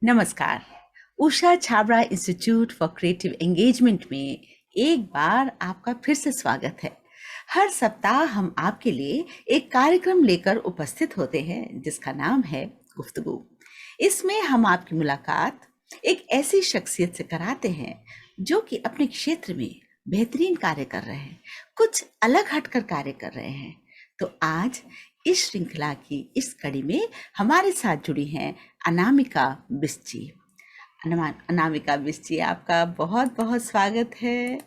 नमस्कार। Usha Chhabra institute for creative engagement में एक बार आपका फिर से स्वागत है। हर सप्ताह हम आपके लिए एक कार्यक्रम लेकर उपस्थित होते हैं जिसका नाम है गुफ्तगू। इसमें हम आपकी मुलाकात एक ऐसी शख्सियत से कराते हैं जो कि अपने क्षेत्र में बेहतरीन कार्य कर रहे हैं, कुछ अलग हटकर कार्य कर रहे हैं। तो आज इस श्रृंखला की इस कड़ी में हमारे साथ जुड़ी हैं अनामिका बिष्ट जी। अनामिका बिष्ट जी, आपका बहुत बहुत स्वागत है।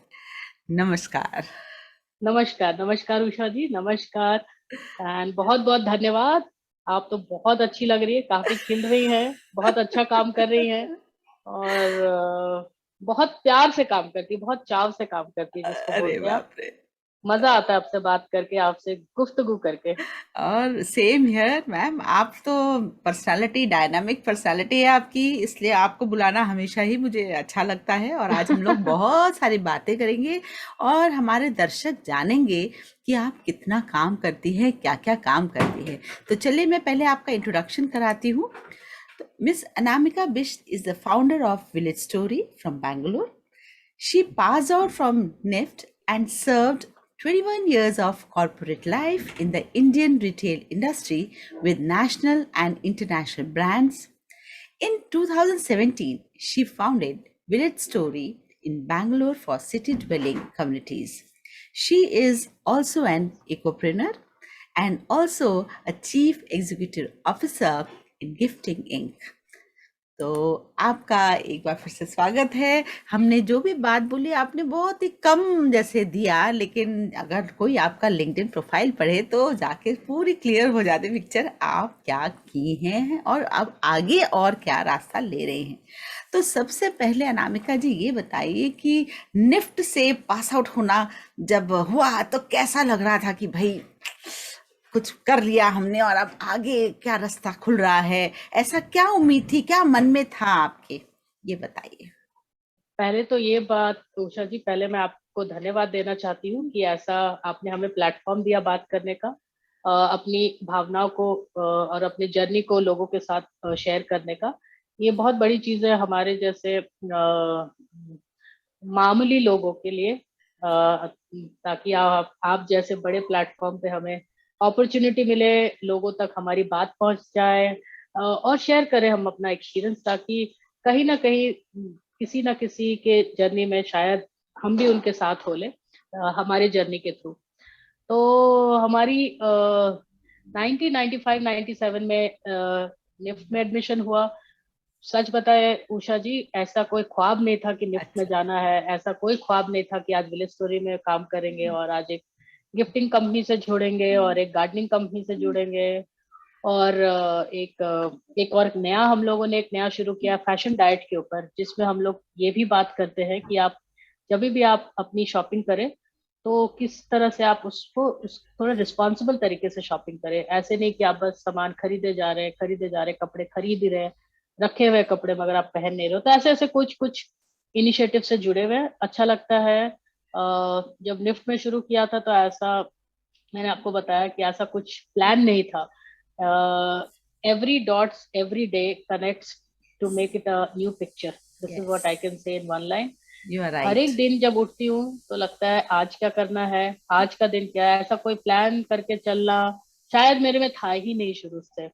नमस्कार। नमस्कार नमस्कार उषा जी, नमस्कार। एंड बहुत बहुत धन्यवाद। आप तो बहुत अच्छी लग रही है, काफी खिल रही हैं, बहुत अच्छा काम कर रही हैं और बहुत प्यार से काम करती है, बहुत चाव से काम करती है, जिसको अरे बोलते हैं आप। बाप रे। मजा आता है आपसे बात करके, आपसे गुफ्तगू करके। और सेम हियर मैम, आप तो पर्सनालिटी, डायनामिक पर्सनालिटी है आपकी, इसलिए आपको बुलाना हमेशा ही मुझे अच्छा लगता है। और आज हम लोग बहुत सारी बातें करेंगे और हमारे दर्शक जानेंगे कि आप कितना काम करती हैं, क्या क्या काम करती है। तो चलिए मैं पहले आपका इंट्रोडक्शन कराती हूँ। तो miss Anamika Bisht is the founder of village story from Bangalore. She passed out from NIFT and served 21 years of corporate life in the Indian retail industry with national and international brands. In 2017, she founded Village Story in Bangalore for city dwelling communities. She is also an ecopreneur and also a chief executive officer in Gifting Inc. तो आपका एक बार फिर से स्वागत है। हमने जो भी बात बोली आपने बहुत ही कम जैसे दिया, लेकिन अगर कोई आपका लिंक्डइन प्रोफाइल पढ़े तो जाके पूरी क्लियर हो जाती पिक्चर, आप क्या की हैं और अब आगे और क्या रास्ता ले रहे हैं। तो सबसे पहले अनामिका जी ये बताइए कि निफ्ट से पास आउट होना जब हुआ तो कैसा लग रहा था कि भाई कुछ कर लिया हमने और अब आगे क्या रास्ता खुल रहा है? ऐसा क्या उम्मीद थी, क्या मन में था आपके, ये बताइए। पहले तो ये बात उषा जी, पहले मैं आपको धन्यवाद देना चाहती हूँ कि ऐसा आपने हमें प्लेटफॉर्म दिया बात करने का, अपनी भावनाओं को और अपनी जर्नी को लोगों के साथ शेयर करने का। ये बहुत बड़ी चीज है हमारे जैसे मामूली लोगों के लिए, ताकि आप जैसे बड़े प्लेटफॉर्म पे हमें अपॉर्चुनिटी मिले, लोगों तक हमारी बात पहुंच जाए और शेयर करें हम अपना एक्सपीरियंस, ताकि कहीं ना कहीं किसी ना किसी के जर्नी में शायद हम भी उनके साथ हो ले, हमारे जर्नी के थ्रू। तो हमारी 1995-97 में निफ्ट में एडमिशन हुआ। सच बताए उषा जी, ऐसा कोई ख्वाब नहीं था कि निफ्ट में अच्छा। जाना है, ऐसा कोई ख्वाब नहीं था कि आज विलेज स्टोरी में काम करेंगे और आज एक गिफ्टिंग कंपनी से जुड़ेंगे और एक गार्डनिंग कंपनी से जुड़ेंगे। और एक और नया हम लोगों ने एक नया शुरू किया फैशन डाइट के ऊपर, जिसमें हम लोग ये भी बात करते हैं कि आप जब भी आप अपनी शॉपिंग करें तो किस तरह से आप उस थोड़ा रिस्पॉन्सिबल तरीके से शॉपिंग करें। ऐसे नहीं कि आप बस सामान खरीदे जा रहे कपड़े खरीद ही रहे हैं, रखे हुए कपड़े मगर आप पहन नहीं रहे हो। तो ऐसे ऐसे कुछ कुछ इनिशिएटिव से जुड़े हुए हैं, अच्छा लगता है। जब निफ्ट में शुरू किया था तो ऐसा, मैंने आपको बताया कि ऐसा कुछ प्लान नहीं था। Every dots every day connects to make it a new picture, this is what yes, I can say in one line. You are her right. एक दिन जब उठती हूँ तो लगता है आज क्या करना है, आज का दिन क्या है। ऐसा कोई प्लान करके चलना शायद मेरे में था ही नहीं शुरू से।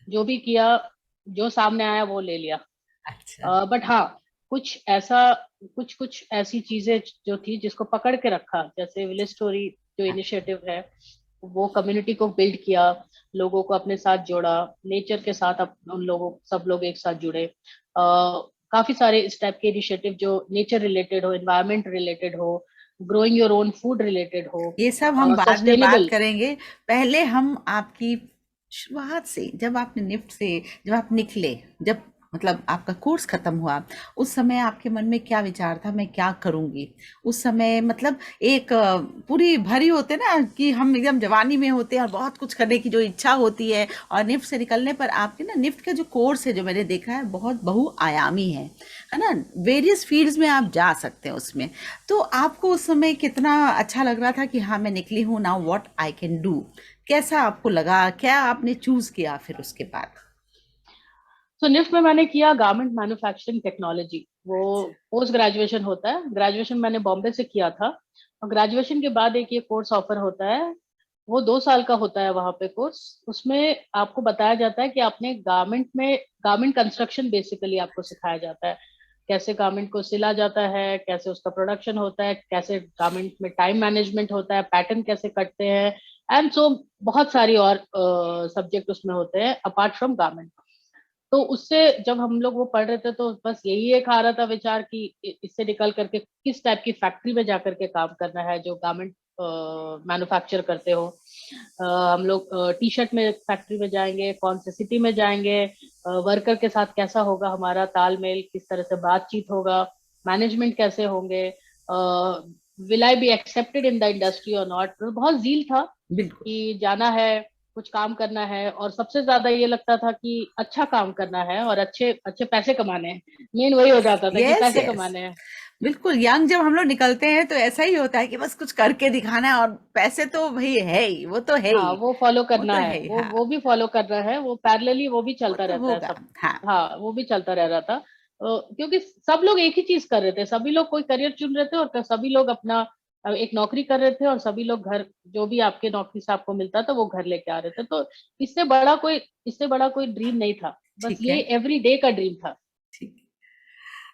जो भी किया, जो सामने आया वो ले लिया। अच्छा। बट हाँ, कुछ ऐसा, कुछ कुछ ऐसी चीजें जो थी जिसको पकड़ के रखा, जैसे विलेज स्टोरी जो इनिशिएटिव है, वो कम्युनिटी को बिल्ड किया, लोगों को अपने साथ जोड़ा, नेचर के साथ उन लोगों सब लोग एक साथ जुड़े। काफी सारे इस टाइप के इनिशिएटिव जो नेचर रिलेटेड हो, एनवायरमेंट रिलेटेड हो, growing your own food related हो, ये सब हम बाद में बात सस्टेनेबल। करेंगे। पहले हम आपकी शुरुआत से, जब आपने निफ्ट से, जब आप निकले, जब मतलब आपका कोर्स खत्म हुआ, उस समय आपके मन में क्या विचार था, मैं क्या करूंगी? उस समय मतलब एक पूरी भरी होते ना कि हम एकदम जवानी में होते हैं और बहुत कुछ करने की जो इच्छा होती है, और निफ्ट से निकलने पर आपके ना, निफ्ट का जो कोर्स है जो मैंने देखा है बहुत बहुआयामी है ना, वेरियस फील्ड्स में आप जा सकते हैं उसमें। तो आपको उस समय कितना अच्छा लग रहा था कि हाँ मैं निकली हूँ, now what I can do? कैसा आपको लगा, क्या आपने चूज किया फिर उसके बाद? तो निफ्ट में मैंने किया गारमेंट मैन्युफैक्चरिंग टेक्नोलॉजी। वो अच्छा। पोस्ट ग्रेजुएशन होता है, ग्रेजुएशन मैंने बॉम्बे से किया था, और ग्रेजुएशन के बाद एक ये कोर्स ऑफर होता है, वो 2 साल का होता है वहां पे कोर्स। उसमें आपको बताया जाता है कि आपने गारमेंट में, गारमेंट कंस्ट्रक्शन बेसिकली आपको सिखाया जाता है, कैसे गारमेंट को सिला जाता है, कैसे उसका प्रोडक्शन होता है, कैसे गारमेंट में टाइम मैनेजमेंट होता है, पैटर्न कैसे कटते हैं, एंड सो बहुत सारी और सब्जेक्ट उसमें होते हैं अपार्ट फ्रॉम गारमेंट। तो उससे जब हम लोग वो पढ़ रहे थे तो बस यही एक आ रहा था विचार कि इससे निकल करके किस टाइप की फैक्ट्री में जाकर के काम करना है जो गारमेंट मैन्युफैक्चर करते हो। हम लोग टी शर्ट में फैक्ट्री में जाएंगे, कौन से सिटी में जाएंगे, वर्कर के साथ कैसा होगा हमारा तालमेल, किस तरह से बातचीत होगा, मैनेजमेंट कैसे होंगे, will I be accepted in the industry और नॉट। बहुत जील था बिल्कुल। कि जाना है, कुछ काम करना है, और सबसे ज्यादा ये लगता था कि अच्छा काम करना है और अच्छे अच्छे पैसे कमाने हैं। मेन वही हो जाता था कि यस पैसे यस, कमाने हैं। बिल्कुल। यंग जब हम लोग निकलते हैं तो ऐसा ही होता है कि बस कुछ करके दिखाना है, और पैसे तो भाई है ही, वो तो है हाँ, ही, वो फॉलो वो करना तो है, है ही। वो हाँ, वो भी फॉलो करना है, वो पैरेलली वो भी वो चलता तो रहता है होगा। सब। हाँ। हाँ, वो भी चलता रह रहा था। क्योंकि सब लोग एक ही चीज कर रहे थे, सभी लोग कोई करियर चुन रहे थे, और सभी लोग अपना एक नौकरी कर रहे थे, और सभी लोग घर, जो भी आपके नौकरी से आपको मिलता था वो घर लेके आ रहे थे। तो इससे बड़ा कोई इससे बड़ा कोई ड्रीम नहीं था, बस ठीक ये है। एवरी डे का ड्रीम था। ठीक।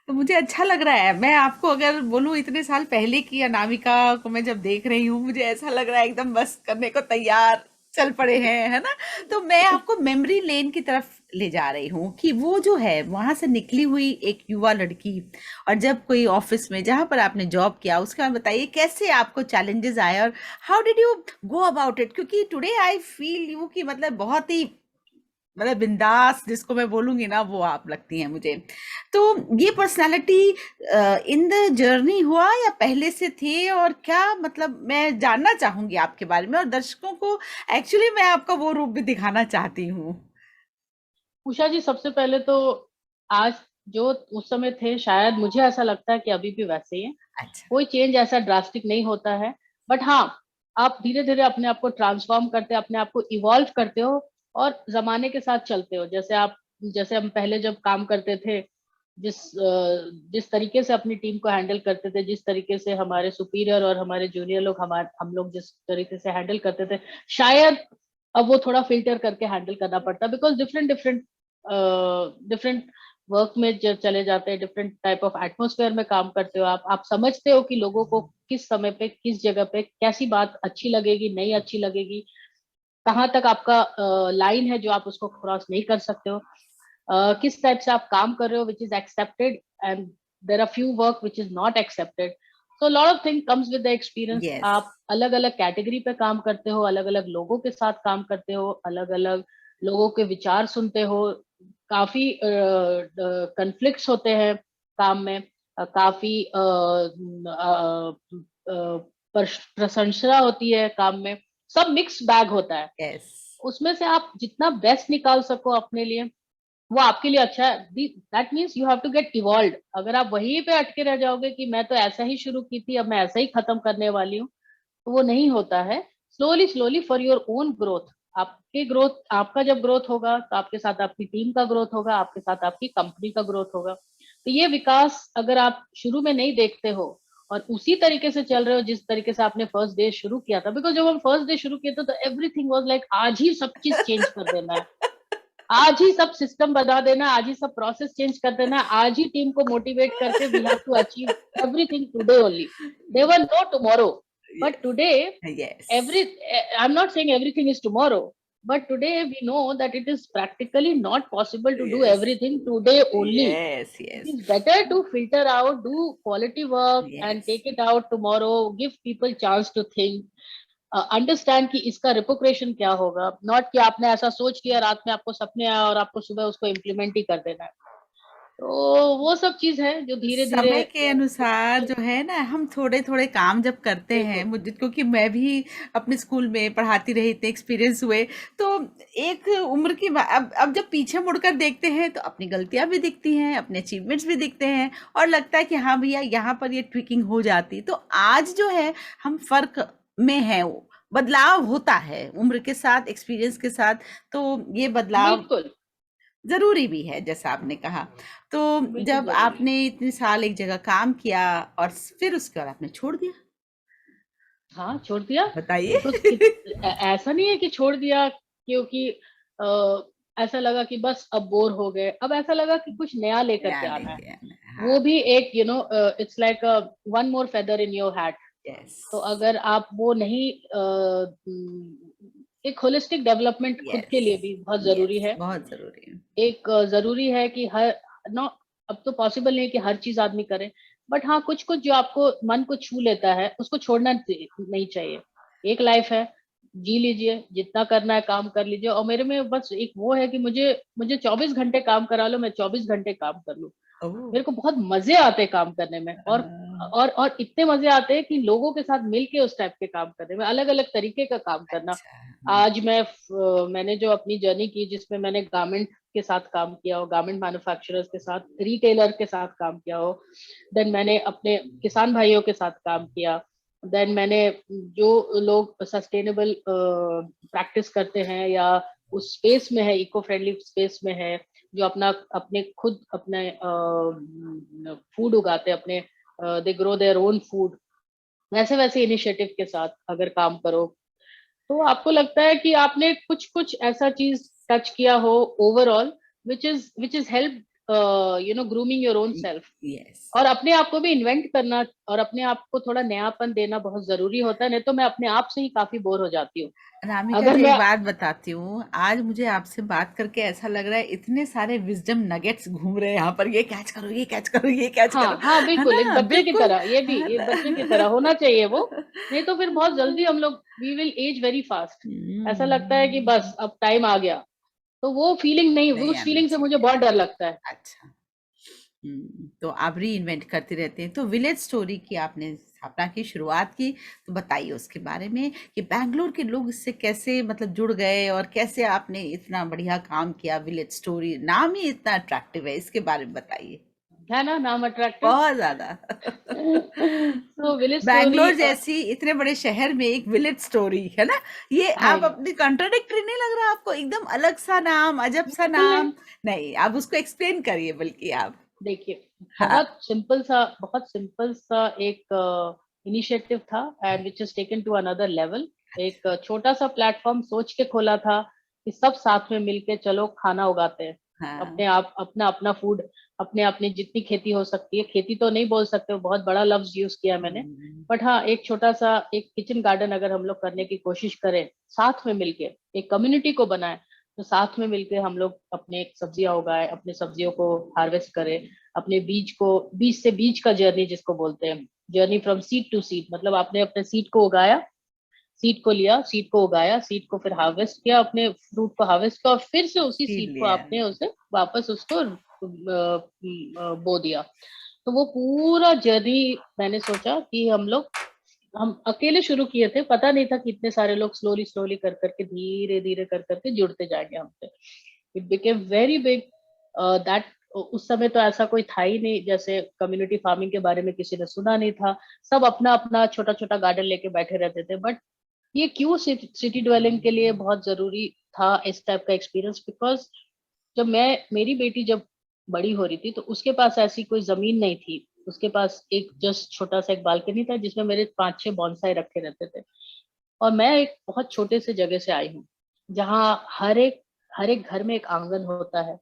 तो मुझे अच्छा लग रहा है। मैं आपको अगर बोलूँ, इतने साल पहले की अनामिका को मैं जब देख रही हूँ, मुझे ऐसा लग रहा है एकदम बस करने को तैयार, चल पड़े हैं, है ना? तो मैं आपको मेमोरी लेन की तरफ ले जा रही हूँ कि वो जो है वहां से निकली हुई एक युवा लड़की, और जब कोई ऑफिस में जहां पर आपने जॉब किया, उसके बाद बताइए कैसे आपको चैलेंजेस आए और how did you go about it, क्योंकि टुडे आई फील यू कि मतलब बहुत ही, मतलब बिंदास जिसको मैं बोलूंगी ना, वो आप लगती हैं मुझे। तो ये पर्सनालिटी इन द जर्नी हुआ या पहले से थे, और क्या मतलब मैं जानना चाहूंगी आपके बारे में, और दर्शकों को एक्चुअली मैं आपका वो रूप भी दिखाना चाहती हूँ। उषा जी, सबसे पहले तो आज जो उस समय थे, शायद मुझे ऐसा लगता है कि अभी भी वैसे ही है। अच्छा। कोई चेंज ऐसा ड्रास्टिक नहीं होता है, बट हाँ, आप धीरे धीरे अपने आप को ट्रांसफॉर्म करते हो, अपने आप को इवॉल्व करते हो, और जमाने के साथ चलते हो। जैसे हम पहले जब काम करते थे, जिस तरीके से अपनी टीम को हैंडल करते थे, जिस तरीके से हमारे सुपीरियर और हमारे जूनियर लोग हम लोग जिस तरीके से हैंडल करते थे, शायद अब वो थोड़ा फिल्टर करके हैंडल करना पड़ता है, because different different different work में जब चले जाते हैं, डिफरेंट टाइप ऑफ एटमोसफेयर में काम करते हो, आप समझते हो कि लोगों को किस समय पे, किस जगह पे कैसी बात अच्छी लगेगी, नहीं अच्छी लगेगी, कहाँ तक आपका लाइन है जो आप उसको क्रॉस नहीं कर सकते हो, किस टाइप से आप काम कर रहे हो which is accepted, and there are few work which is not accepted. So lot of thing comes with the experience. Yes. आप अलग अलग कैटेगरी पे काम करते हो, अलग अलग लोगों के साथ काम करते हो, अलग अलग लोगों के विचार सुनते हो, काफी कन्फ्लिक्ट्स होते हैं काम में, काफी प्रशंसा होती है काम में, सब मिक्स बैग होता है। यस। उसमें से आप जितना बेस्ट निकाल सको अपने लिए, वो आपके लिए अच्छा है। That means you have to get evolve. अगर आप वहीं पे अटके रह जाओगे कि मैं तो ऐसा ही शुरू की थी, अब मैं ऐसा ही खत्म करने वाली हूँ, तो वो नहीं होता है। Slowly slowly for your own growth, आपके ग्रोथ, आपका जब ग्रोथ होगा तो आपके साथ आपकी टीम का ग्रोथ होगा, आपके साथ आपकी कंपनी का ग्रोथ होगा। तो ये विकास अगर आप शुरू में नहीं देखते हो और उसी तरीके से चल रहे हो जिस तरीके से आपने फर्स्ट डे शुरू किया था, बिकॉज जब हम फर्स्ट डे शुरू किए थे तो एवरीथिंग वाज लाइक आज ही सब चीज चेंज कर देना है, आज ही सब सिस्टम बता देना, आज ही सब प्रोसेस चेंज कर देना, आज ही टीम को मोटिवेट करके we have to achieve everything today only. They were no tomorrow, but today yes. every I'm not saying everything is tomorrow, but today we know that it is practically not possible to do yes. everything today only. Yes. It yes. is better to filter out, do quality work and yes. take it out tomorrow, give people chance to think, understand कि इसका रिपोर्टेशन क्या होगा, not कि आपने ऐसा सोच लिया, रात में आपको सपने आया और आपको सुबह उसको इम्प्लीमेंट ही कर देना है। तो वो सब चीज है जो धीरे धीरे समय के अनुसार जो है ना, हम थोड़े थोड़े काम जब करते हैं, बिल्कुल मुझे क्योंकि मैं भी अपने स्कूल में पढ़ाती रही, इतने एक्सपीरियंस हुए, तो एक उम्र की अब जब पीछे मुड़कर देखते हैं तो अपनी गलतियां भी दिखती हैं, अपने अचीवमेंट्स भी दिखते हैं, और लगता है कि हाँ भैया यहाँ पर ये ट्विकिंग हो जाती। तो आज जो है हम फर्क में है, वो बदलाव होता है उम्र के साथ, एक्सपीरियंस के साथ। तो ये बदलाव बिल्कुल। ज़रूरी भी है जैसा आपने कहा। तो बिल्कुल जब जरूरी है। आपने इतने साल एक जगह काम किया और फिर उसके बाद आपने छोड़ दिया, हाँ, छोड़ दिया। बताइए? बिकॉज़ ऐसा नहीं है कि छोड़ दिया क्योंकि ऐसा लगा कि बस अब बोर हो गए। अब ऐसा लगा कि कुछ नया लेकर नया के आना है। लेके आना है, वो हाँ, भी एक it's like one more feather in your hat. Yes, तो अगर आप वो नहीं एक होलिस्टिक डेवलपमेंट खुद के यस, लिए भी बहुत ज़रूरी यस, है। बहुत ज़रूरी है। एक ज़रूरी है कि हर नो अब तो पॉसिबल नहीं है कि हर चीज़ आदमी करे, बट हाँ, कुछ-कुछ जो आपको मन को छू लेता है, उसको छोड़ना नहीं चाहिए। एक लाइफ है, जी लीजिए, जितना करना है काम कर लीजिए और मेरे में बस एक वो है कि मुझे मुझे 24 घंटे काम करा लो, मैं 24 घंटे काम कर लूँ। ओह! मेरे को बहुत मज़े आते हैं काम करने में अ, और इतने मज़े आते हैं कि लोगों के साथ मिल के उस टाइप के काम करने में, अलग-अलग तरीके का काम करना। अच्छा, आज मैंने जो अपनी जर्नी की जिसमें मैंने गारमेंट के साथ काम किया हो, गारमेंट मैन्युफैक्चरर्स के साथ, रिटेलर के साथ काम किया हो, देन मैंने अपने किसान भाइयों के साथ काम किया, देन मैंने जो लोग सस्टेनेबल प्रैक्टिस करते हैं या उस स्पेस में है, इको फ्रेंडली स्पेस में है, जो अपना अपने खुद अपने फूड उगाते हैं, अपने they grow their own food, वैसे वैसे इनिशिएटिव के साथ अगर काम करो तो आपको लगता है कि आपने कुछ-कुछ ऐसा चीज़ टच किया हो overall which is helped grooming your own य सेल्फ। यस। और अपने आप को भी इन्वेंट करना और अपने आप को थोड़ा नयापन देना बहुत ज़रूरी होता है, नहीं तो मैं अपने आप से ही काफ़ी बोर हो जाती हूँ। अनामिका अगर जी एक मैं बात बताती हूँ, आज मुझे आपसे बात करके ऐसा लग रहा है इतने सारे विज़डम नगेट्स घूम रहे हैं यहाँ पर, ये कैच करो, ये कैच करो, ये कैच करो, हाँ, हाँ, है बिल्कुल, एक ना? बच्चे की बिल्कुल, तरह ये भी है एक ना? बच्चे की तरह होना चाहिए वो, नहीं तो फिर बहुत जल्दी हम लोग we will age very fast. ऐसा लगता है कि हुँ, बस अब टाइम आ गया, तो वो फीलिंग नहीं नहीं उस आना फीलिंग से मुझे चाहिए। बहुत डर लगता है। अच्छा। तो आप रीइन्वेंट करते रहते हैं। तो विलेज स्टोरी की आपने स्थापना की, शुरुआत की, तो बताइए उसके बारे में कि बैंगलोर के लोग इससे कैसे मतलब जुड़ गए और कैसे आपने इतना बढ़िया काम किया? विलेज स्टोरी नाम ही इतना अट्रैक्टिव है, इसके बारे में बताइए। है ना नाम अट्रैक्टिव? बहुत ज़्यादा। सो विलेज स्टोरी बैंगलोर जैसी इतने बड़े शहर में एक विलेज स्टोरी, है ना? ये आई आप नो। अपनी कॉन्ट्राडिक्टरी नहीं लग रहा आपको? एकदम अलग-सा नाम, अजब-सा बिल्कुल नहीं। नाम? नहीं, आप उसको एक्सप्लेन करिए बल्कि आप। देखिए, हाँ, बहुत सिंपल सा एक इनिशिएटिव था and which is taken to another level. एक छोटा-सा प्लेटफ़ॉर्म सोच के खोला था कि सब साथ में मिलके चलो खाना उगाते हैं। हाँ। अपने आप अपना-अपना फूड, अपने-अपनी जितनी खेती हो सकती है, खेती तो नहीं बोल सकते, वो बहुत बड़ा लफ्ज़ यूज़ किया मैंने। हुँ, बट हाँ, एक छोटा-सा एक किचन गार्डन अगर हम लोग करने की कोशिश करें, साथ में मिलके, एक कम्युनिटी को बनाएँ, तो साथ में मिलके हम लोग अपने सब्जियाँ उगाएँ, अपनी सब्जियों को हार्वेस्ट करें, अपने बीज से बीज का जर्नी जिसको बोलते हैं, journey from seed to seed, मतलब आपने अपने सीड को उगाया, सीड को लिया, सीड को उगाया, सीड को फिर हार्वेस्ट किया, अपने फ्रूट को हार्वेस्ट किया और फिर से उसी सीड सीड को लिया। आपने उसे वापस उसको बो दिया। तो वो पूरा जर्नी मैंने सोचा कि हम अकेले शुरू किए थे, पता नहीं था कि इतने सारे लोग स्लोली स्लोली कर करके धीरे-धीरे कर करके जुड़ते जाएँगे हमसे। It became very big that उस समय तो ऐसा कोई था ही नहीं, जैसे कम्युनिटी फार्मिंग के बारे में किसी ने सुना नहीं था। सब अपना-अपना छोटा-छोटा गार्डन लेके बैठे रहते थे। बट ये क्यों सिटी ड्वेलिंग के लिए बहुत ज़रूरी था इस टाइप का एक्सपीरियंस बिकॉज़ जब मेरी बेटी जब बड़ी हो रही थी, तो उसके पास ऐसी कोई ज़मीन नहीं थी। उसके पास एक जस्ट छोटा-सा एक बालकनी था जिसमें मेरे 5-6 बोनसाई रखे रहते थे। और मैं एक बहुत छोटे से जगह से आई हूँ, जहाँ हर एक घर में एक आँगन होता है,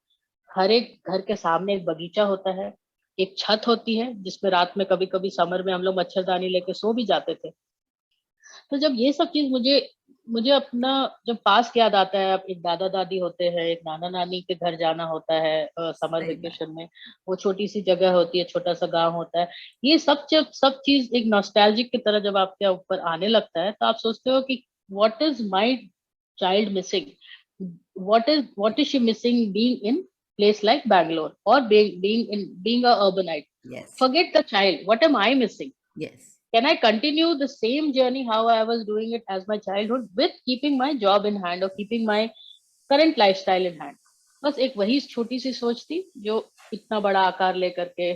हर एक घर के सामने एक बगीचा होता है, एक छत होती है जिसमें रात में कभी-कभी समर में हम लोग मच्छरदानी लेके सो भी जाते थे। तो जब ये सब चीज़ मुझे मुझे अपना जब पास्ट याद आता है, अब एक दादा-दादी होते हैं, एक नाना-नानी के घर जाना होता है समर सही बात। वेकेशन में, वो छोटी-सी जगह होती है, छोटा-सा गाँव होता है। ये सब चीज़ एक नॉस्टैल्जिक की तरह जब आपके ऊपर आने लगता है, तो आप सोचते हो कि what is my child missing? What is she missing being in place like Bangalore और being a urbanite? Yes, Forget the child, what am I missing? Yes. Can I continue the same journey how I was doing it as my childhood with keeping my job in hand or keeping my current lifestyle in hand? बस एक वही छोटी सी सोच थी जो इतना बड़ा आकार लेकर के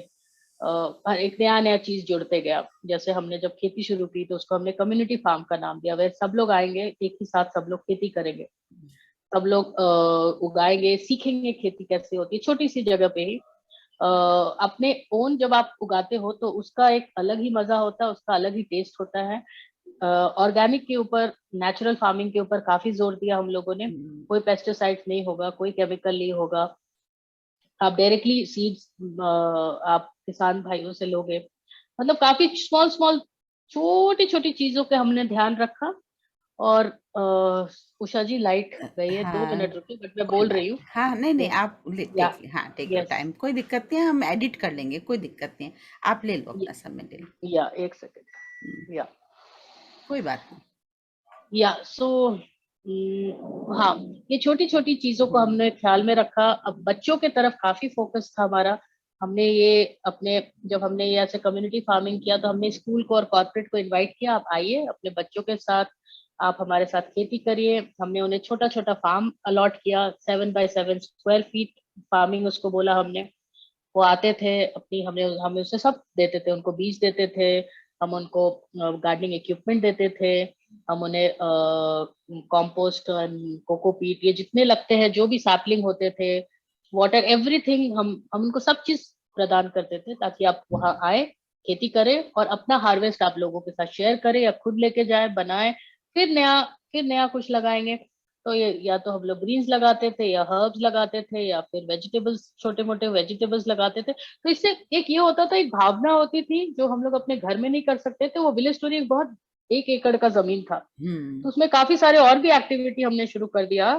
एक नया नया चीज जुड़ते गया। जैसे हमने जब खेती शुरू की तो उसको हमने कम्युनिटी फार्म का नाम दिया, वह सब लोग आएंगे एक ही साथ सब लोग खेती करेंगे। सब लोग उगाएंगे, सीखेंगे खेती कैसे होती है छोटी सी जगह पे ही। अपने ओन जब आप उगाते हो तो उसका एक अलग ही मजा होता है, उसका अलग ही टेस्ट होता है। ऑर्गेनिक के ऊपर, नेचुरल फार्मिंग के ऊपर काफी जोर दिया हम लोगों ने। हम्म, कोई पेस्टिसाइड्स नहीं होगा, कोई केमिकल नहीं होगा, आप डायरेक्टली सीड्स आप किसान भाइयों से लोगे। मतलब काफी स्मॉल स्मॉल छोटी छोटी चीजों के हमने ध्यान रखा। और उषा जी लाइट गई है, दो हाँ, मिनट रुकिए, बट मैं कोई बोल बात रही हूँ। नहीं। हाँ, नहीं नहीं, यस। आप या। टेक, हाँ, टेक योर यस। टाइम, कोई दिक्कत नहीं है, हम एडिट कर लेंगे, कोई दिक्कत नहीं है। आप ले लो, अपना समय ले लो। या एक हम्म, सेकेंड। या। कोई बात नहीं। या सो हाँ, ये छोटी छोटी चीजों को हमने ख्याल में रखा। अब बच्चों के तरफ काफी फोकस था हमारा। हमने ये अपने, जब हमने ये ऐसे कम्युनिटी फार्मिंग किया तो हमने स्कूल को और कॉर्पोरेट को इनवाइट किया, आप आइए अपने बच्चों के साथ, आप हमारे साथ खेती करिए। हमने उन्हें छोटा छोटा फार्म अलॉट किया, 7 by 7 स्क्वायर फीट फार्मिंग उसको बोला हमने। वो आते थे अपनी, हमने हमें उससे सब देते थे, उनको बीज देते थे, हम उनको गार्डनिंग इक्विपमेंट देते थे, हम उन्हें कंपोस्ट, कोकोपीट, ये जितने लगते हैं जो भी सैपलिंग होते थे, वाटर, एवरीथिंग, हम उनको सब चीज प्रदान करते थे ताकि आप वहां आए, खेती करें और अपना हार्वेस्ट आप लोगों के साथ शेयर करें या खुद लेके जाए, बनाए, फिर नया कुछ लगाएंगे। तो ये या तो हम लोग ग्रीन्स लगाते थे या हर्ब्स लगाते थे या फिर वेजिटेबल्स, छोटे मोटे वेजिटेबल्स लगाते थे। तो इससे एक ये होता था, एक भावना होती थी जो हम लोग अपने घर में नहीं कर सकते थे। वो विलेज स्टोरी एक बहुत, 1 एकड़ का जमीन था, तो हम्म। उसमें काफी सारे और भी एक्टिविटी हमने शुरू कर दिया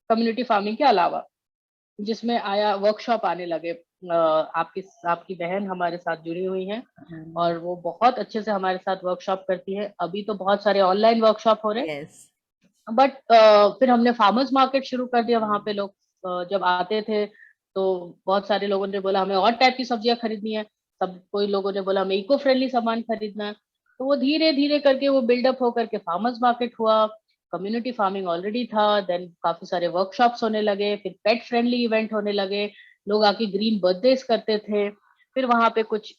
कम्युनिटी फार्मिंग के अलावा, जिसमें आया वर्कशॉप आने लगे। आपकी आपकी बहन हमारे साथ जुड़ी हुई हैं और वो बहुत अच्छे से हमारे साथ वर्कशॉप करती है। अभी तो बहुत सारे ऑनलाइन वर्कशॉप हो रहे हैं, यस। बट फिर हमने फार्मर्स मार्केट शुरू कर दिया। वहां पे लोग जब आते थे तो बहुत सारे लोगों ने बोला हमें और टाइप की सब्जियां खरीदनी है, सब कोई लोगों ने बोला हमें इको फ्रेंडली सामान खरीदना है। तो वो धीरे धीरे करके वो बिल्डअप होकर के फार्मर्स मार्केट हुआ। कम्युनिटी फार्मिंग ऑलरेडी था, देन काफी सारे वर्कशॉप्स होने लगे, फिर पेट फ्रेंडली इवेंट होने लगे, लोग आके ग्रीन बर्थडेज करते थे। फिर वहां पे कुछ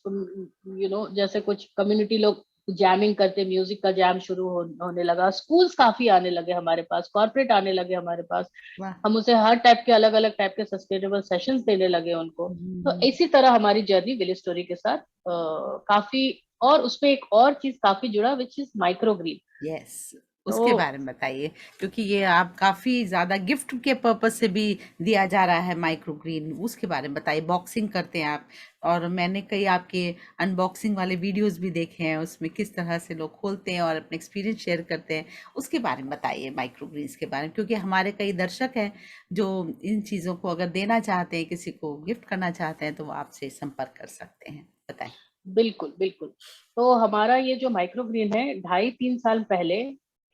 जैसे कुछ कम्युनिटी लोग जैमिंग करते, म्यूजिक का जैम शुरू होने लगा, स्कूल्स काफी आने लगे हमारे पास, कॉर्पोरेट आने लगे हमारे पास। वाह। हम उसे हर टाइप के, अलग अलग टाइप के सस्टेनेबल सेशंस देने लगे उनको। तो हम्म। इसी तरह हमारी जर्नी विलेज स्टोरी के साथ काफी, और उसमें एक और चीज काफी जुड़ा, which is micro green. Yes, तो उसके बारे में बताइए, क्योंकि ये आप काफी ज्यादा गिफ्ट के पर्पज से भी दिया जा रहा है माइक्रो ग्रीन, उसके बारे में बताइए। बॉक्सिंग करते हैं आप, और मैंने कई आपके अनबॉक्सिंग वाले वीडियोस भी देखे हैं, उसमें किस तरह से लोग खोलते हैं और अपने एक्सपीरियंस शेयर करते हैं, उसके बारे में बताइए, माइक्रो ग्रीन्स के बारे में, क्योंकि हमारे कई दर्शक हैं जो इन चीजों को अगर देना चाहते हैं, किसी को गिफ्ट करना चाहते हैं, तो वो आपसे संपर्क कर सकते हैं, बताएं। बिल्कुल बिल्कुल। तो हमारा ये जो माइक्रो ग्रीन है, 2.5-3 साल पहले,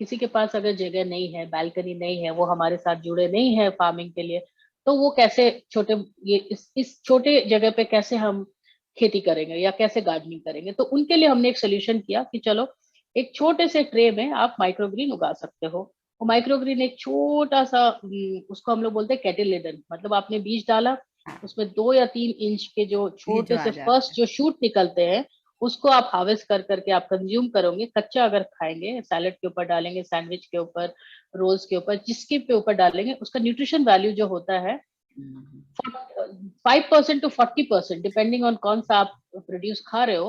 किसी के पास अगर जगह नहीं है, बालकनी नहीं है, वो हमारे साथ जुड़े नहीं है फार्मिंग के लिए, तो वो कैसे छोटे, ये इस छोटे जगह पे कैसे हम खेती करेंगे या कैसे गार्डनिंग करेंगे। तो उनके लिए हमने एक सोल्यूशन किया कि चलो एक छोटे से ट्रे में आप माइक्रो ग्रीन उगा सकते हो। वो माइक्रो ग्रीन एक छोटा सा, उसको हम लोग बोलते हैं कैटिलेडन, मतलब आपने बीज डाला, हाँ, उसमें 2 या 3 इंच के जो ये जो छोटे आ से जाता फर्स्ट है। जो शूट निकलते हैं, उसको आप हार्वेस्ट कर करके आप कंज्यूम करोगे। कच्चा अगर खाएंगे, सैलेड के ऊपर डालेंगे, सैंडविच के ऊपर, रोल्स के ऊपर, जिसके पे ऊपर डालेंगे, उसका न्यूट्रिशन वैल्यू जो होता है, हम्म। 5% to 40%, डिपेंडिंग ऑन कौन सा आप प्रोड्यूस खा रहे हो,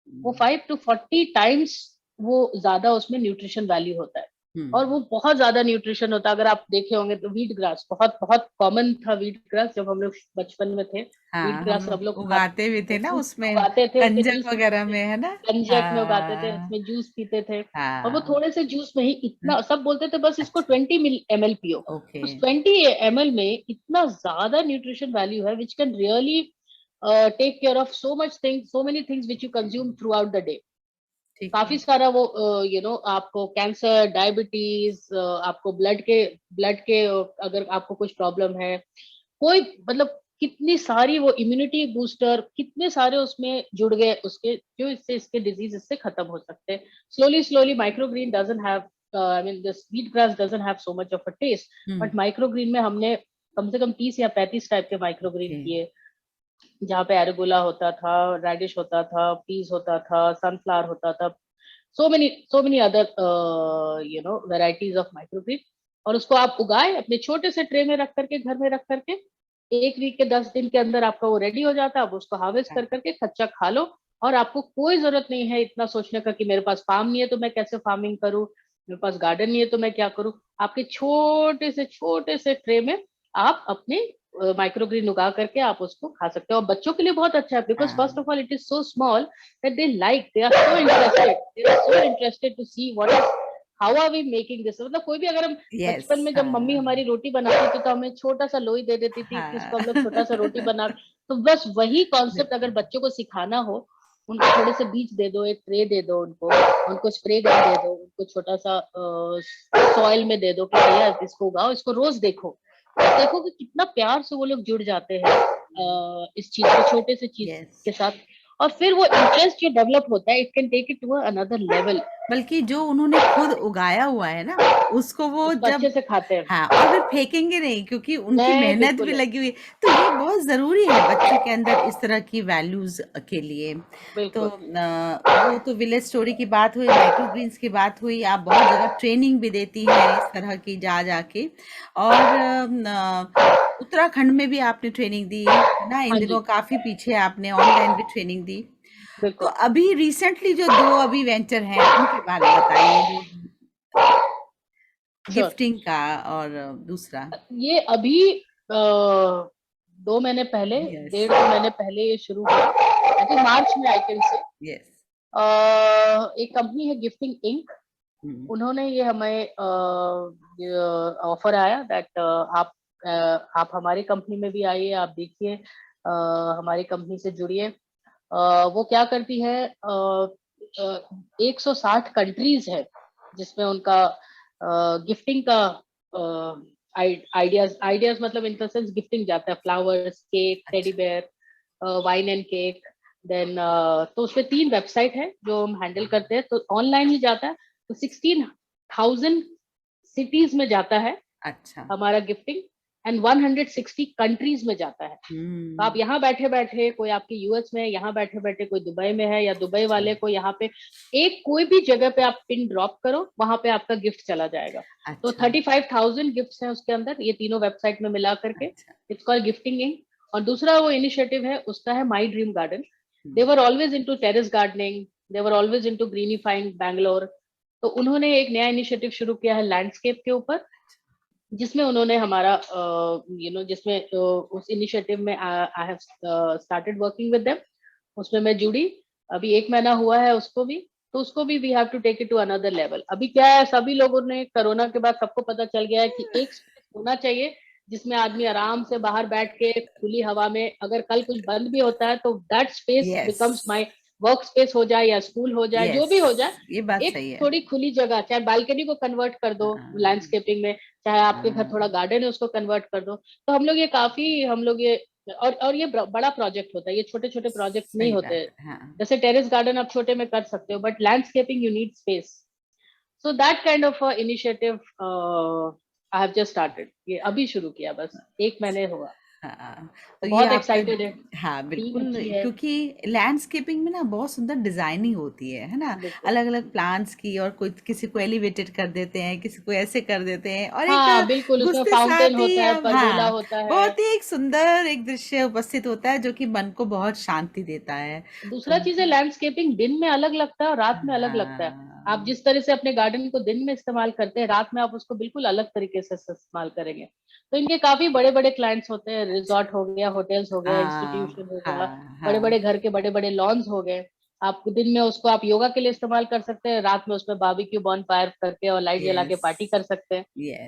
वो हम्म। 5 to 40 टाइम्स वो ज्यादा उसमें न्यूट्रिशन वैल्यू होता है। और हम्म। वो बहुत ज्यादा न्यूट्रिशन होता है। अगर आप देखे होंगे तो वीट ग्रास बहुत बहुत कॉमन था, वीट ग्रास जब हम लोग बचपन में थे, वीट हाँ, हम ग्रास सब लोग लोग उगाते भी थे ना जूस उसमें, उगाते थे, उसके कंजक जूस वगैरह पीते थे, में, है ना। कंजक में उगाते थे, हाँ। उसमें जूस पीते थे। और वो हाँ। थोड़े से जूस में ही इतना, सब बोलते थे बस इसको अच्छा। 20 ml पियो। ओके। उस 20 ml में इतना ज्यादा न्यूट्रिशन वैल्यू है, which can really take care of so much things, so many things which you consume throughout the day. ठीक है। काफी सारा वो आपको कैंसर, डायबिटीज, आपको ब्लड के अगर आपको कुछ प्रॉब्लम है, कोई मतलब कितनी सारी वो इम्यूनिटी बूस्टर, कितने सारे उसमें जुड़ गए उसके, जो इससे इसके डिजीज इससे खत्म हो सकते हैं। Slowly slowly microgreen doesn't have, I mean the sweet grass doesn't have so much of a taste, hmm. But microgreen में हमने कम से कम 30 या 35 टाइप के माइक्रोग्रीन ओके। किए, जहाँ पे एरेगुला होता था, रेडिश होता था, पीस होता था, सनफ्लावर होता था, so many other varieties of microgreens। और उसको आप उगाए अपने छोटे से ट्रे में रख करके, घर में रख करके, 1 वीक के 10 दिन के अंदर आपका वो रेडी हो जाता है। आप उसको हार्वेस्ट कर करके कच्चा खा लो, और आपको कोई जरूरत नहीं है इतना सोचने का कि मेरे पास फार्म नहीं है तो मैं कैसे फार्मिंग करूं, मेरे पास गार्डन नहीं है तो मैं क्या करूं। आपके छोटे से ट्रे में आप अपने माइक्रोग्रीन उगा करके आप उसको खा सकते हो। और बच्चों के लिए बहुत अच्छा है, बिकॉज फर्स्ट हाँ, of all it is so small that they are so interested to see what is, how are we making this. मतलब कोई भी, अगर हम यस, बचपन में जब मम्मी हाँ, हमारी रोटी बनाती थी तो हमें छोटा सा लोई दे देती थी, हाँ। जिसको हम लोग छोटा सा रोटी बना, तो बस वही कॉन्सेप्ट अगर बिल्कुल। बच्चों को सिखाना हो, उनको थोड़े से बीज दे दो, एक ट्रे दे दो उनको स्प्रे गन दे दो, उनको छोटा सा सॉइल में दे दो कि भैया इसको उगाओ, इसको रोज देखो, देखो कि कितना प्यार से वो लोग जुड़ जाते हैं इस चीज को, छोटे से चीज यस। के साथ। और फिर वो इंटरेस्ट जो डेवलप होता है, it can take it to another level. बल्कि जो उन्होंने खुद उगाया हुआ है ना, उसको वो उसको जब, अच्छे से खाते हैं। हाँ, और फिर फेंकेंगे नहीं, क्योंकि उनकी नहीं, मेहनत भी बिल्कुल लगी हुई है। तो ये बहुत ज़रूरी है बच्चों के अंदर इस तरह की वैल्यूज़ के लिए। तो बिल्कुल। वो तो विलेज स्टोरी की बात हुई, माइक्रो ग्रीन्स की बात हुई। आप बहुत जगह ट्रेनिंग भी देती हैं इस तरह की, जा जाके। और उत्तराखंड में भी आपने ट्रेनिंग दी है ना, इन हाँ दिनों जी, काफ़ी पीछे आपने ऑनलाइन भी ट्रेनिंग दी। तो बिल्कुल। अभी रिसेंटली जो दो अभी वेंचर हैं उनके बारे में बताइए, जो श्योर। गिफ्टिंग का और दूसरा। ये अभी 2 महीने पहले, यस, 1.5 2 महीने पहले ये शुरू हुआ, आई थिंक मार्च में, आई कैन से। यस। एक कंपनी है गिफ्टिंग इंक, हम्म। उन्होंने ये हमें ऑफर आया दैट आप हमारी कंपनी में भी आइए, आप देखिए, हमारी कंपनी से जुड़िए। वो क्या करती है, 160 कंट्रीज है जिसमें उनका गिफ्टिंग का आइडियाज आइडियाज मतलब इन द सेंस गिफ्टिंग जाता है, फ्लावर्स, केक, टेडी अच्छा, bear, wine and cake. Then तो उसपे 3 वेबसाइट है जो हम हैंडल करते हैं, तो ऑनलाइन ही जाता है। तो 16,000 सिटीज में जाता है अच्छा। हमारा गिफ्टिंग, एंड 160 कंट्रीज में जाता है। तो आप हम्म। यहाँ बैठे बैठे, कोई आपके यूएस में है, यहाँ बैठे बैठे कोई दुबई में है, या दुबई अच्छा, वाले को यहाँ पे, एक कोई भी जगह पे आप पिन ड्रॉप करो, वहां पे आपका गिफ्ट चला जाएगा। तो अच्छा, 35,000 गिफ्ट्स हैं उसके अंदर, ये तीनों वेबसाइट में मिला करके। अच्छा। It's called gifting inc. और दूसरा वो इनिशिएटिव है, उसका है my dream garden. They hmm. Were always into terrace gardening, they were always into greenifying Bangalore. तो उन्होंने एक नया इनिशिएटिव शुरू किया है लैंडस्केप के ऊपर, जिसमें उन्होंने हमारा जिसमें उस इनिशिएटिव में I have started working with them, उसमें मैं जुड़ी। अभी 1 महीना हुआ है उसको भी। तो उसको भी we have to take it to another level. अभी क्या है, सभी लोगों ने, कोरोना के बाद सबको पता चल गया है कि एक स्पेस होना चाहिए जिसमें आदमी आराम से बाहर बैठ के खुली हवा में, अगर कल कुछ बंद भी होता है तो that space yes, becomes my work space, हो जाए या स्कूल हो जाए, जो यस। भी हो जाए। ये बात एक सही है। थोड़ी खुली जगह, चाहे बालकनी को कन्वर्ट कर दो हाँ, लैंडस्केपिंग में, चाहे आपके घर थोड़ा हाँ। गार्डन है उसको कन्वर्ट कर दो। तो हम लोग ये, और ये बड़ा प्रोजेक्ट होता है, ये छोटे छोटे प्रोजेक्ट नहीं सही होते। बात है, हाँ। जैसे टेरेस गार्डन आप छोटे में कर सकते हो, but landscaping you need space. So that kind of initiative I have just started, ये अभी शुरू किया, बस 1 महीने हुआ। हाँ, तो तो ये बहुत आपके, एक्साइटेड है, हाँ, टीम बिल्कुल। अच्छी है। क्योंकि लैंडस्केपिंग में ना बहुत सुंदर डिजाइनिंग होती है ना, बिल्कुल। अलग-अलग प्लांट्स की, और कोई किसी को एलिवेटेड कर देते हैं, किसी को ऐसे कर देते हैं, और एक हाँ बिल्कुल, उसमें घुसते फाउंटेन साथ ही होता है, अब, परगोला हाँ, होता है। बहुत ही एक सुंदर एक दृश्य उपस्थित होता है, जो कि मन को बहुत शांति देता है। दूसरा तो चीज है, लैंडस्केपिंग दिन में अलग लगता है और रात में अलग लगता है। आप हाँ, जिस तरह से अपने गार्डन को दिन में इस्तेमाल करते हैं, रात में आप उसको बिल्कुल अलग तरीके से इस्तेमाल करेंगे। तो इनके काफी बड़े बड़े क्लाइंट्स होते हैं, अच्छा, रिजॉर्ट हो गया, होटल्स हो गया, हाँ, इंस्टीट्यूशन हो गया, हाँ, बड़े हाँ। बड़े घर के बड़े बड़े लॉन्स हो गए। आप दिन में उसको आप योगा के लिए इस्तेमाल कर सकते हैं, रात में उसमें बारबेक्यू बॉन फायर करके और लाइट जला के यस, पार्टी कर सकते हैं।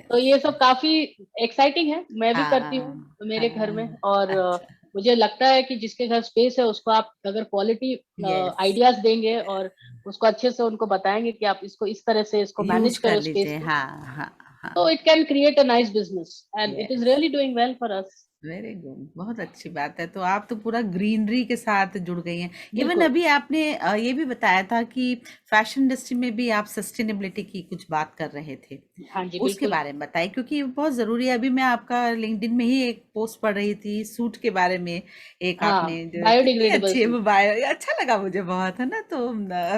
तो यस। ये सब काफी एक्साइटिंग है, मैं भी करती हूँ हाँ, मेरे घर में। हाँ। और अच्छा। मुझे लगता है कि जिसके घर स्पेस है उसको आप अगर क्वालिटी यस, आइडियाज देंगे और उसको अच्छे से उनको बताएंगे कि आप इसको इस तरह से इसको मैनेज यूज़ कर करो स्पेस लीजिए। को, हाँ, हाँ, हाँ। तो it can create a nice business and it is yes, really doing well for us. Very good, बहुत अच्छी बात है। तो आप तो पूरा ग्रीनरी के साथ जुड़ गई हैं। इवन बिल्कुल। अभी आपने ये भी बताया था कि फैशन इंडस्ट्री में भी आप सस्टेनेबिलिटी की कुछ बात कर रहे थे। हाँ जी, उसके बिल्कुल। बारे में बताइए, क्योंकि ये बहुत ज़रूरी है। अभी मैं आपका लिंक्डइन में ही एक पोस्ट पढ़ रही थी सूट के बारे में। एक हाँ, आपने जो कितनी बायोडिग्रेडेबल अच्छी सूट। बायो, अच्छा लगा मुझे बहुत, है ना? तो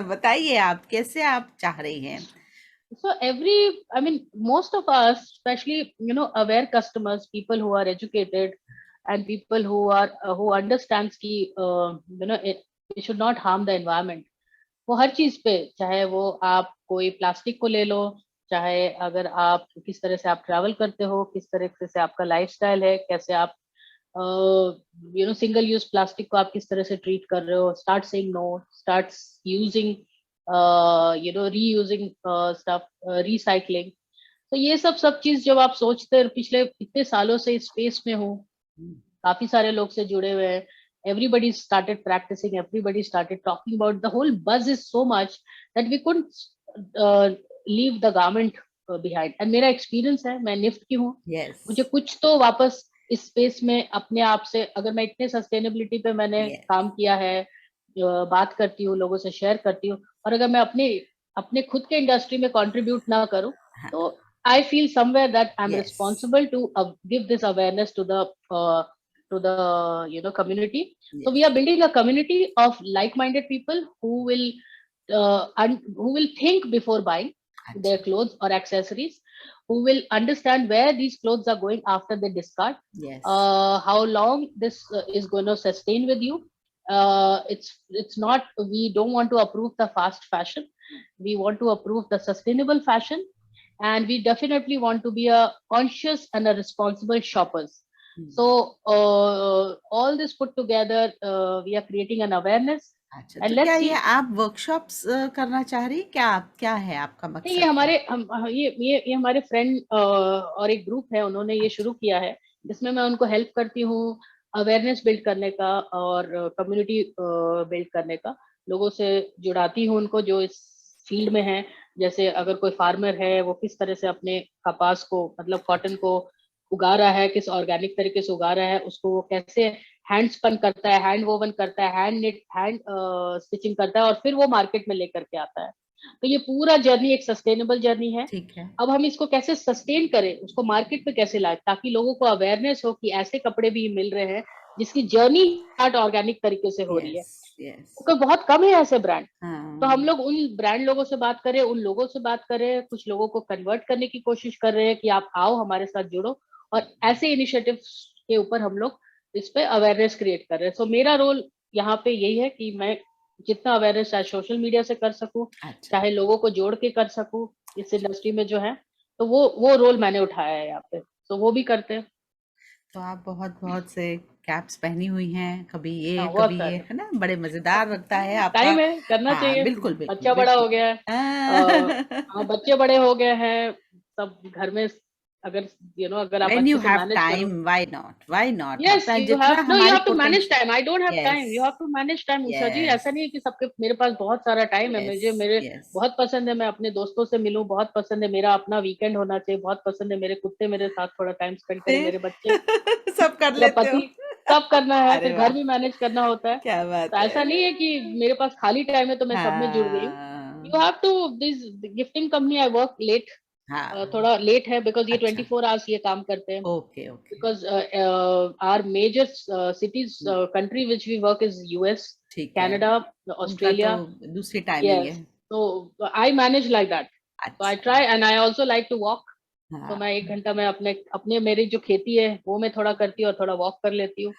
बताइए आप कैसे आप चाह रही हैं? So I mean, most of us, especially, aware customers, people who are educated and people who understands ki, we should not harm the environment. वो हर चीज पे, चाहे वो आप कोई प्लास्टिक को ले लो, चाहे अगर आप किस तरह से आप ट्रैवल करते हो, किस तरह से आपका लाइफस्टाइल है, कैसे आप सिंगल यूज प्लास्टिक को आप किस तरह से ट्रीट कर रहे हो, start saying no, start using reusing stuff, recycling. तो ये सब चीज जब आप सोचते हैं, पिछले इतने सालों से इस स्पेस में हूँ, काफी सारे लोग से जुड़े हुए हैं, everybody started practicing, everybody started talking about, the whole buzz is so much that we couldn't uh, leave the garment behind। and मेरा एक्सपीरियंस है, मैं निफ्ट की हूँ, यस, मुझे कुछ तो वापस इस स्पेस में अपने आप से, अगर मैं इतने सस्टेनेबिलिटी पे मैंने यस, काम किया है, बात करती हूँ, लोगों से शेयर करती हूँ, और अगर मैं अपने अपने खुद के इंडस्ट्री में कंट्रीब्यूट ना करूँ, हाँ, तो I feel somewhere that I am yes, responsible to give this awareness to the community। so we yes, are building a community of like minded people who will think before buying their अच्छा, clothes or accessories, who will understand where these clothes are going after they discard, yes, how long this is going to sustain with you। It's not, we don't want to approve the fast fashion, we want to approve the sustainable fashion, and we definitely want to be a conscious and a responsible shoppers। so all this put together, we are creating an awareness, अच्छा, तो and क्या let's ये see। आप workshops करना चाह रही, क्या आप, क्या है आपका नहीं, ये मकसद क्या? हमारे हम ये हमारे फ्रेंड और एक ग्रुप है, उन्होंने ये अच्छा, शुरू किया है, जिसमें मैं उनको हेल्प करती हूँ अवेयरनेस बिल्ड करने का और कम्युनिटी बिल्ड करने का, लोगों से जुड़ाती हूँ उनको जो इस फील्ड में है। जैसे अगर कोई फार्मर है, वो किस तरह से अपने कपास को, मतलब कॉटन अच्छा, को उगा रहा है, किस ऑर्गेनिक तरीके से उगा रहा है, उसको वो कैसे हैंड स्पन करता है, हैंड वोवन करता है, हैंड स्टिचिंग करता है, और फिर वो मार्केट में लेकर के आता है। तो ये पूरा जर्नी एक सस्टेनेबल जर्नी है। ठीक है, अब हम इसको कैसे सस्टेन करें, उसको मार्केट पे कैसे लाए, ताकि लोगों को अवेयरनेस हो कि ऐसे कपड़े भी मिल रहे हैं जिसकी जर्नी स्टार्ट ऑर्गेनिक तरीके से हो रही है, यस, यस, क्योंकि बहुत कम है ऐसे ब्रांड। तो हम हाँ, लोग उन ब्रांड लोगों से बात करें, उन लोगों से बात करें, कुछ लोगों को कन्वर्ट करने की कोशिश कर रहे हैं कि आप आओ हमारे साथ जुड़ो, और ऐसे इनिशिएटिव के ऊपर हम लोग इस पे अवेयरनेस क्रिएट कर रहे हैं। सो मेरा रोल यहाँ पे यही है कि मैं जितना अवेयरनेस चाहे सोशल मीडिया से कर सकूं, अच्छा, चाहे लोगों को जोड़ के कर सकूं इस इंडस्ट्री में जो है, तो वो रोल मैंने उठाया है यहाँ पे, तो वो भी करते हैं। तो आप बहुत-बहुत से कैप्स पहनी हुई हैं, हाँ, कभी बहुत ये, सारे। है ना? बड़े मज़ेदार लगता है आपका। टाइम है, करना हाँ, चाहिए। बिल्कुल, बिल्कुल, बच्चा बड़ा बिल्कुल। हो गया है, हाँ, बच्चे बड़े हो गए हैं, सब घर में, अगर अगर आप व्हेन यू अच्छे से हैव मैनेज करो। Time, why not? Why not? Yes, अपना यू हैव जितना नो, यू हमारी have to manage potential. Time, I don't have time, yes, you have to manage time Usha ji. Yes, ऐसा नहीं है कि सबके, मेरे पास बहुत सारा टाइम है, यस, मुझे मेरे यस। बहुत पसंद है मैं अपने दोस्तों से मिलूं, बहुत पसंद है मेरा अपना वीकेंड होना चाहिए, बहुत पसंद है मेरे कुत्ते मेरे साथ थोड़ा टाइम स्पेंड करें, फिर मेरे बच्चे, सब कर मेरा लेते हो। पति, सब करना है, अरे फिर घर वाह! भी मैनेज करना होता है। क्या तो बात ऐसा नहीं है। है कि मेरे पास खाली टाइम है तो मैं सब में जुड़ गई हूँ। हाँ, you have to, this gifting company I work late, हाँ, थोड़ा लेट है, बिकॉज ये अच्छा, 24 आवर्स ये काम करते हैं। Okay, okay. Because our major cities, country which we work is US, ठीक है। Canada, उनका तो Australia। दूसरी टाइमिंग Yes, है। so I manage like that, so I अच्छा, try, and I also like to walk। तो हाँ। मैं 1 घंटा मैं अपने अपने मेरी जो खेती है वो मैं थोड़ा करती हूँ, और थोड़ा वॉक कर लेती हूँ,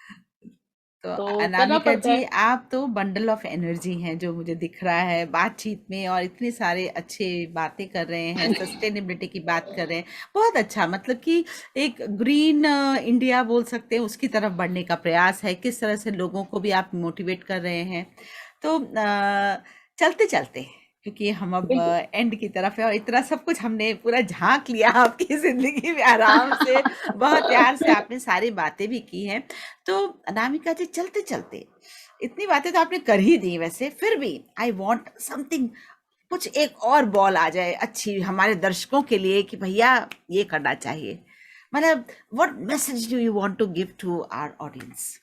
तो तो करना अनामिका पड़ता जी, है। आप तो बंडल ऑफ एनर्जी हैं, जो मुझे दिख रहा है बातचीत में, और इतने सारे अच्छे बातें कर रहे हैं, सस्टेनेबिलिटी की बात कर रहे हैं। बहुत अच्छा, मतलब कि एक ग्रीन इंडिया बोल सकते हैं, उसकी तरफ बढ़ने का प्रयास है। किस तरह से लोगों को भी आप मोटिवेट कर रहे हैं। तो चलते चलते, क्योंकि हम अब बिल्कुल। एंड की तरफ है, और इतना सब कुछ हमने पूरा झांक लिया आपकी जिंदगी में आराम से, बहुत प्यार से आपने सारी बातें भी की हैं। तो अनामिका जी, चलते चलते इतनी बातें तो आपने कर ही दी, वैसे फिर भी आई वांट समथिंग, कुछ एक और बॉल आ जाए अच्छी हमारे दर्शकों के लिए, कि भैया ये करना चाहिए। मतलब what message do you want to give to our audience?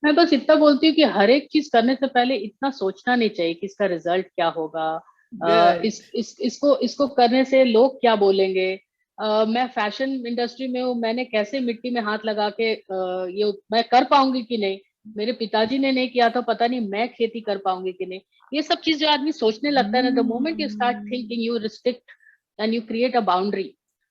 मैं बस इतना बोलती हूँ कि हर एक चीज करने से पहले इतना सोचना नहीं चाहिए कि इसका रिजल्ट क्या होगा, गुड। इसको करने से लोग क्या बोलेंगे। मैं फैशन इंडस्ट्री में हूँ, मैंने कैसे मिट्टी में हाथ लगा के ये मैं कर पाऊंगी कि नहीं, मेरे पिताजी ने नहीं किया, तो पता नहीं मैं खेती कर पाऊंगी कि नहीं। ये सब चीज जो आदमी सोचने लगता है ना, the moment you start thinking, you restrict and you create a boundary.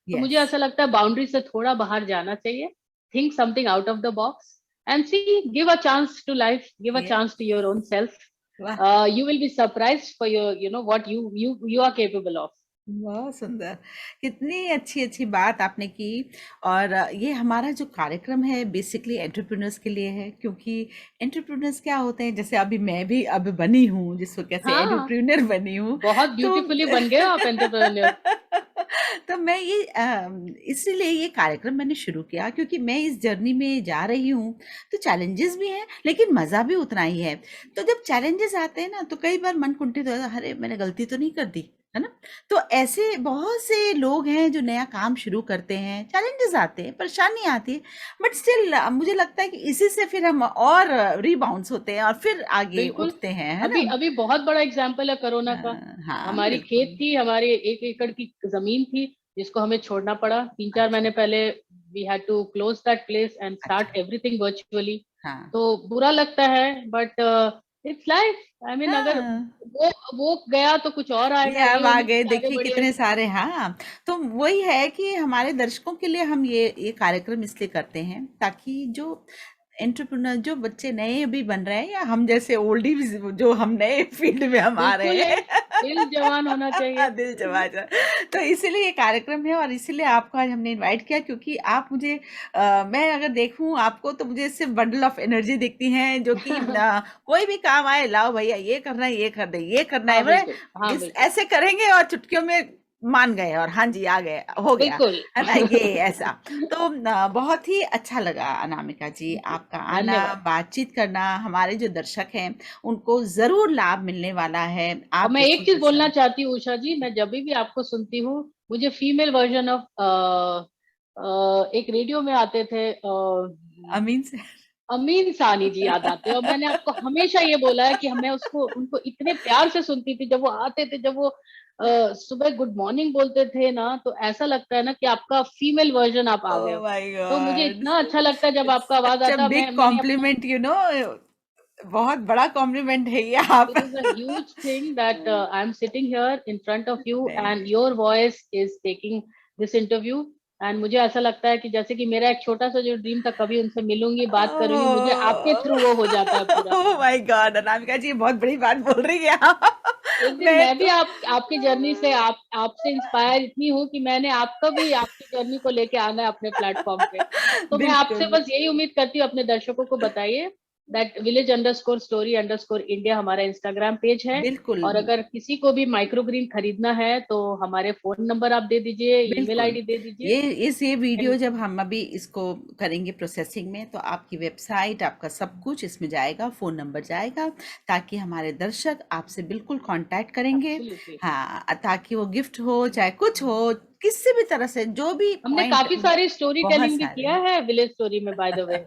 तो मुझे यस। ऐसा लगता है बाउंड्री से थोड़ा बाहर जाना चाहिए, think something out of the box and see, give a chance to life, give a chance to yes. Your own self. वाह। You will be surprised for your, you know, what you are capable of. बहुत सुंदर। कितनी अच्छी अच्छी बात आपने की। और ये हमारा जो कार्यक्रम है बेसिकली एंटरप्रेन्योर्स के लिए है, क्योंकि एंटरप्रेन्योर्स क्या होते हैं, जैसे अभी मैं भी अब बनी हूँ, जिसको कैसे हाँ, एंटरप्रेन्योर बनी हूँ। बहुत तो ब्यूटीफुली बन गए हो आप एंटरप्रेन्योर। तो मैं ये इसीलिए ये कार्यक्रम मैंने शुरू किया, क्योंकि मैं इस जर्नी में जा रही हूँ। तो चैलेंजेस भी हैं लेकिन मज़ा भी उतना ही है। तो जब चैलेंजेस आते हैं ना, तो कई बार मन कुंठित हो जाता है, अरे मैंने गलती तो नहीं कर दी, है ना? तो ऐसे बहुत से लोग हैं जो नया काम शुरू करते हैं, चैलेंजेस आते हैं, परेशानी आती है, बट स्टिल मुझे लगता है कि इसी से फिर हम और रिबाउंड्स होते हैं और फिर आगे बिल्कुल। उठते हैं, है अभी ना? अभी बहुत बड़ा एग्जाम्पल है कोरोना का। हाँ, हमारी खेत बिल्कुल। थी, हमारे 1 एकड़ की जमीन थी, जिसको हमें छोड़ना पड़ा 3-4 महीने अच्छा। पहले। We had to close that place and अच्छा। Start everything virtually. हाँ। तो बुरा लगता है, but it's life. I mean, अगर हाँ। वो गया तो कुछ और ये आएगा, ये अब आ उम्मीद गए, से आगे देखिए बढ़िए। कितने सारे। हाँ, तो वही है कि हमारे दर्शकों के लिए हम ये कार्यक्रम इसलिए करते हैं, ताकि जो एंटरप्रेन्योर, जो बच्चे नए अभी बन रहे हैं, या हम जैसे ओल्डीज जो हम नए फील्ड में हम आ बिल्कुल रहे है, हैं। दिल जवान होना चाहिए। दिल जमा जा। तो इसीलिए ये कार्यक्रम है, और इसीलिए आपको आज हमने इनवाइट किया, क्योंकि आप मुझे मैं अगर देखूं आपको, तो मुझे सिर्फ बंडल ऑफ एनर्जी दिखती हैं, जो कि कोई भी काम आए, लाओ भैया ये करना है, ये कर दे, ये करना है, हाँ मतलब बिल्कुल, हाँ इस बिल्कुल, ऐसे करेंगे और चुटकियों में मान गए, और हाँ जी आ गए, हो गया, बिल्कुल। है ना, ये ऐसा। तो बहुत ही अच्छा लगा अनामिका जी आपका आना, धन्यवाद। बातचीत करना। हमारे जो दर्शक हैं उनको जरूर लाभ मिलने वाला है और आप मैं एक जैसी चीज बोलना पर्सन। चाहती हूँ उषा जी, मैं जब भी आपको सुनती हूँ, मुझे फीमेल वर्जन ऑफ एक रेडियो में आते थे, अमीन से। अमीन सानी जी याद आते हैं। और मैंने आपको हमेशा ये बोला है कि मैं उसको उनको इतने प्यार से सुनती थी, जब वो आते थे, जब वो सुबह गुड मॉर्निंग बोलते थे ना, तो ऐसा लगता है ना कि आपका फीमेल वर्जन आप आ गए ओह हो। माय तो मुझे गॉड। इतना अच्छा लगता है जब इट्स आपका आवाज सच अ आता है। बिग मैंने अपना, कॉम्प्लीमेंट, बहुत बड़ा कॉम्प्लीमेंट है ये it is a आपका। huge thing that I'm sitting here in front of you thank and you. your voice is taking this interview। And मुझे ऐसा लगता है कि जैसे कि मेरा एक छोटा सा जो ड्रीम था, कभी उनसे मिलूंगी, बात करूंगी, मुझे आपके थ्रू वो हो जाता है पूरा। ओह माय गॉड, अनामिका जी बहुत बड़ी बात बोल रही है आप। एक दिन मैं मैं भी तो आपकी जर्नी से, आपसे इंस्पायर इतनी हूँ कि मैंने आपका भी आपकी जर्नी को लेके आना है अपने प्लेटफॉर्म पे। तो मैं आपसे बिल्कुल। बस यही उम्मीद करती हूँ, अपने दर्शकों को बताइए दैट village_story_India हमारा इंस्टाग्राम पेज है। बिल्कुल। और अगर किसी को भी माइक्रो ग्रीन खरीदना है तो हमारे फोन नंबर आप दे दीजिए, ईमेल बिल्कुल। आईडी दे दीजिए। ये वीडियो एंड जब हम अभी इसको करेंगे प्रोसेसिंग में, तो आपकी वेबसाइट, आपका सब कुछ इसमें जाएगा, फ़ोन नंबर जाएगा, ताकि हमारे दर्शक आपसे बिल्कुल कांटेक्ट करेंगे। एब्सोल्युटली, हाँ, ताकि वो गिफ्ट हो, चाहे कुछ हो, किसी भी तरह से, जो भी हमने पॉइंट काफी सारी स्टोरी बहुत टेलिंग भी सारे किया है विलेज स्टोरी में, by the way.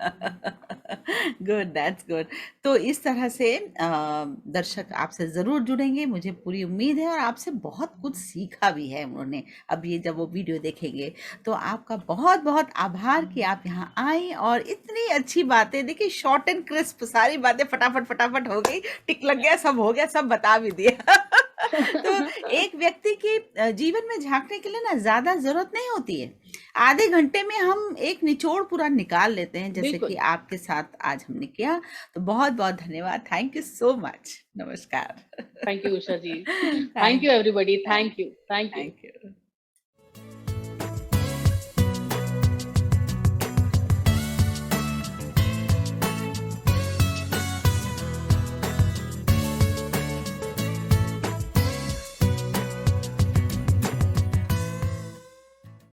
Good, that's good. तो इस तरह से दर्शक आपसे ज़रूर जुड़ेंगे, मुझे पूरी उम्मीद है, और आपसे बहुत कुछ सीखा भी है उन्होंने। अब ये जब वो वीडियो देखेंगे, तो आपका बहुत बहुत आभार कि आप यहाँ आए और इतनी अच्छी बातें, देखिए शॉर्ट एंड क्रिस्प सारी बातें फटाफट फटाफट हो गई, टिक लग गया, सब हो गया, सब बता भी दिया। तो एक व्यक्ति के जीवन में झांकने के लिए ना ज़्यादा ज़रूरत नहीं होती है, आधे घंटे में हम एक निचोड़ पूरा निकाल लेते हैं, जैसे कि बिल्कुल। आपके साथ आज हमने किया। तो बहुत बहुत धन्यवाद, थैंक यू सो मच, नमस्कार। Thank you Usha ji. Thank thank you everybody, thank thank you, thank you. Thank you.